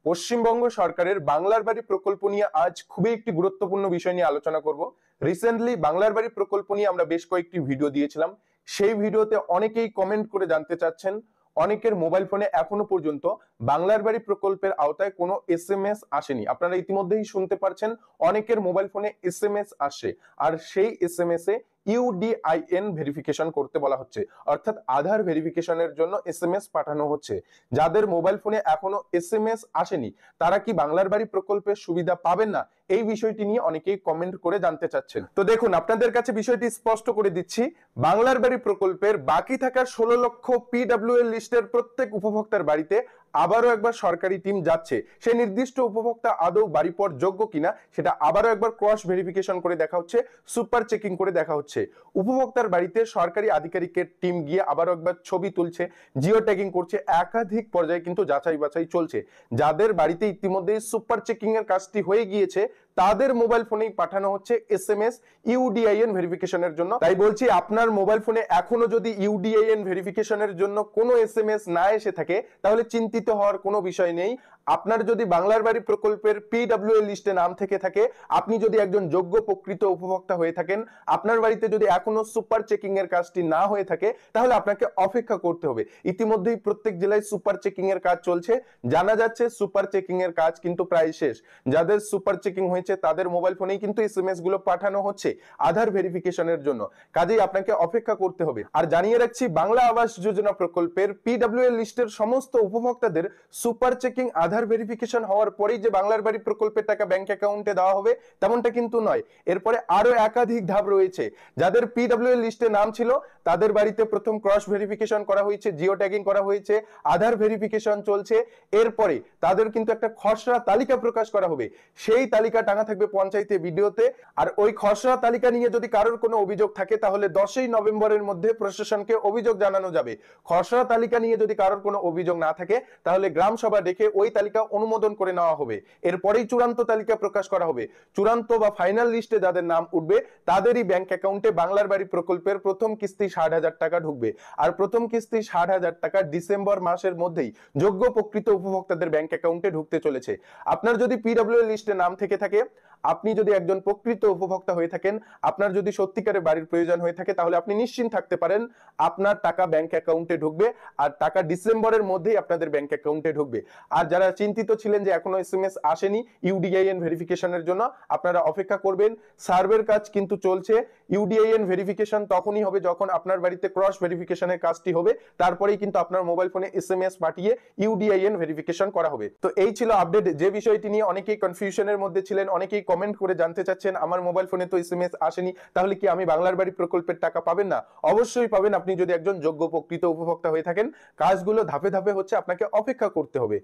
পশ্চিমবঙ্গ সরকারের বাংলার বাড়ি প্রকল্প নিয়ে আজ খুবই একটি গুরুত্বপূর্ণ বিষয় নিয়ে আলোচনা করব। রিসেন্টলি বাংলার বাড়ি প্রকল্প নিয়ে আমরা বেশ কয়েকটি ভিডিও দিয়েছিলাম। সেই ভিডিওতে অনেকেই কমেন্ট করে জানতে চাচ্ছেন, অনেকের মোবাইল ফোনে এখনো পর্যন্ত বাংলার বাড়ি প্রকল্পের আওতায় কোনো এসএমএস আসেনি। আপনারা ইতিমধ্যেই শুনতে পারছেন, অনেকের মোবাইল ফোনে এসএমএস আসে, আর সেই এসএমএস এ ইউডিআইএন ভেরিফিকেশন করতে বলা হচ্ছে, অর্থাৎ আধার ভেরিফিকেশনের জন্য এসএমএস পাঠানো হচ্ছে। যাদের মোবাইল ফোনে এখনো এসএমএস আসেনি তারা কি বাংলার বাড়ি প্রকল্পের সুবিধা পাবেন না, এই বিষয়টি নিয়ে অনেকেই কমেন্ট করে জানতে চাচ্ছেন। তো দেখুন, আপনাদের কাছে বিষয়টি স্পষ্ট করে দিচ্ছি, বাংলার বাড়ি প্রকল্পের বাকি থাকা 16 লক্ষ পিডব্লিউএল লিস্টের প্রত্যেক উপভোক্তার বাড়িতে আবারও একবার সরকারি টিম যাচ্ছে। সেই নির্দিষ্ট উপভোক্তা আদৌ বাড়ি পাওয়ার যোগ্য কিনা সেটা আবারও একবার ক্রস ভেরিফিকেশন করে দেখা হচ্ছে, সুপার চেকিং করে দেখা হচ্ছে। উপভোক্তার বাড়িতে সরকারি আধিকারিকের টিম গিয়ে আবারও একবার ছবি তুলছে, জিও ট্যাগিং করছে, একাধিক পর্যায়ে কিন্তু যাচাই বাছাই চলছে। যাদের বাড়িতে ইতিমধ্যে সুপার চেকিং এর কাজটি হয়ে গিয়েছে তাদের মোবাইল ফোনেই পাঠানো হচ্ছে এসএমএস ইউডিআইএন ভেরিফিকেশনের জন্য। তাই বলছি, আপনার মোবাইল ফোনে এখনো যদি ইউডিআইএন ভেরিফিকেশনের জন্য কোনো এসএমএস না এসে থাকে তাহলে চিন্তিত হওয়ার কোনো বিষয় নেই। আপনার যদি বাংলার বাড়ি প্রকল্পের পিডব্লিউএল লিস্টে নাম থেকে থাকে, আপনি যদি একজন যোগ্য প্রকৃত উপভোক্তা হয়ে থাকেন, আপনার বাড়িতে যদি এখনো সুপার চেকিং এর কাজটি না হয়ে থাকে তাহলে আপনাকে অপেক্ষা করতে হবে। ইতিমধ্যেই প্রত্যেক জেলায় সুপার চেকিং এর কাজ চলছে, জানা যাচ্ছে সুপার চেকিং এর কাজ কিন্তু প্রায় শেষ। যাদের সুপার চেকিং হয়েছে তাদের মোবাইল ফোনেই কিন্তু এসএমএস গুলো পাঠানো হচ্ছে আধার ভেরিফিকেশনের জন্য। কাজেই আপনাকে অপেক্ষা করতে হবে। আর জানিয়ে রাখছি, বাংলা আবাস যোজনা প্রকল্পের পিডব্লিউএল লিস্টের সমস্ত উপভোক্তাদের সুপার চেকিং আধার ভেরিফিকেশন হওয়ার পরেই যে বাংলার বাড়ি প্রকল্পের টাকা ব্যাংক অ্যাকাউন্টে দেওয়া হবে তেমনটা কিন্তু নয়। এরপরে আরো একাধিক ধাপ রয়েছে। যাদের পিডব্লিউএল লিস্টে নাম ছিল তাদের বাড়িতে প্রথম ক্রস ভেরিফিকেশন করা হয়েছে, জিও ট্যাগিং করা হয়েছে, আধার ভেরিফিকেশন চলছে। এরপরে তাদের কিন্তু একটা খসড়া তালিকা প্রকাশ করা হবে। সেই তালিকা টাঙা থাকবে পঞ্চায়েতে ভিডিওতে। আর ওই খসড়া তালিকা নিয়ে যদি কারোর কোনো অভিযোগ থাকে তাহলে 10ই নভেম্বরের মধ্যে প্রশাসনকে অভিযোগ জানানো যাবে। খসড়া তালিকা নিয়ে যদি কারোর কোনো অভিযোগ না থাকে তাহলে গ্রাম সভা ডেকে ওই তালিকা অনুমোদন করে নেওয়া হবে। এরপরেই চূড়ান্ত তালিকা প্রকাশ করা হবে। চূড়ান্ত বা ফাইনাল লিস্টে যাদের নাম উঠবে তাদেরই ব্যাংক অ্যাকাউন্টে বাংলার বাড়ি প্রকল্পের প্রথম কিস্তি 60,000 টাকা ঢুকবে। আর প্রথম কিস্তি 60,000 টাকা ডিসেম্বর মাসের মধ্যেই যোগ্য প্রকৃত উপভোক্তাদের ব্যাংক অ্যাকাউন্টে ঢুকতে চলেছে। আপনার যদি পিডব্লিউএল লিস্টে নাম থেকে থাকে, আপনি যদি একজন প্রকৃত উপভোক্তা হয়ে থাকেন, আপনার যদি সত্যিকারের বাড়ির প্রয়োজন হয়ে থাকে তাহলে আপনি নিশ্চিন্ত থাকতে পারেন, আপনার টাকা ব্যাংক অ্যাকাউন্টে ঢুকবে। আর টাকা ডিসেম্বরের মধ্যেই আপনাদের ব্যাংক অ্যাকাউন্টে ঢুকবে। আর যারা চিন্তিত ছিলেন যে এখনো এসএমএস আসেনি ইউডিআইএন ভেরিফিকেশনের জন্য, আপনারা অপেক্ষা করবেন। সার্ভের কাজ কিন্তু চলছে। ইউডিআইএন ভেরিফিকেশন তখনই হবে যখন আপনার বাড়িতে ক্রস ভেরিফিকেশনের কাজটি হবে, তারপরেই কিন্তু আপনার মোবাইল ফোনে এসএমএস পাঠিয়ে ইউডিআইএন ভেরিফিকেশন করা হবে। তো এই ছিল আপডেট। যে বিষয়টি নিয়ে অনেকেই কনফিউশনের মধ্যে ছিলেন, অনেকেই কমেন্ট করে জানতে চাচ্ছেন, আমার মোবাইল ফোনে তো এসএমএস আসেনি, তাহলে কি আমি বাংলার বাড়ি প্রকল্পের টাকা পাবেন না? অবশ্যই পাবেন, আপনি যদি একজন যোগ্য প্রকৃত উপভোক্তা হয়ে থাকেন। কাজগুলো ধাপে ধাপে হচ্ছে, আপনাকে অপেক্ষা করতে হবে।